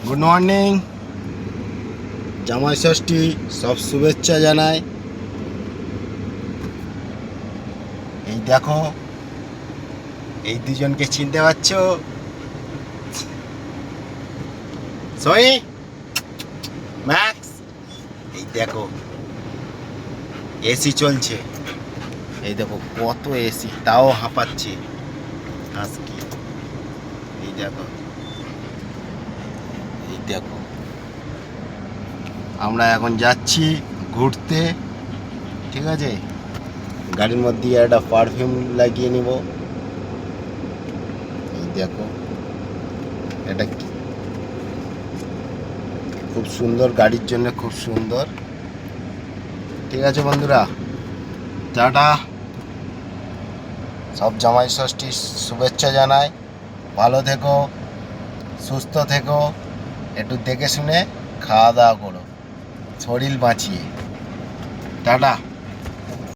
Good morning. জামাই ষষ্ঠী সব শুভেচ্ছা জানাই। এই দেখো, এই দুজনকে চিনতে পারছো? সই, ম্যাক্স। এই দেখো, এসি চলছে। এই দেখো কত এসি, তাও হাঁপাচ্ছে আজকে। এই দেখো, এই দেখো, আমরা এখন যাচ্ছি ঘুরতে, ঠিক আছে? গাড়ির মধ্যে একটা পারফিউম লাগিয়ে নিব। এই দেখো, এটা খুব সুন্দর, গাড়ির জন্য খুব সুন্দর। ঠিক আছে বন্ধুরা, টাটা। সব জামাই ষষ্ঠীর শুভেচ্ছা জানাই। ভালো থেকো, সুস্থ থেকো, একটু দেখে শুনে খাওয়া দাওয়া করো, শরীর বাঁচিয়ে। টাটা।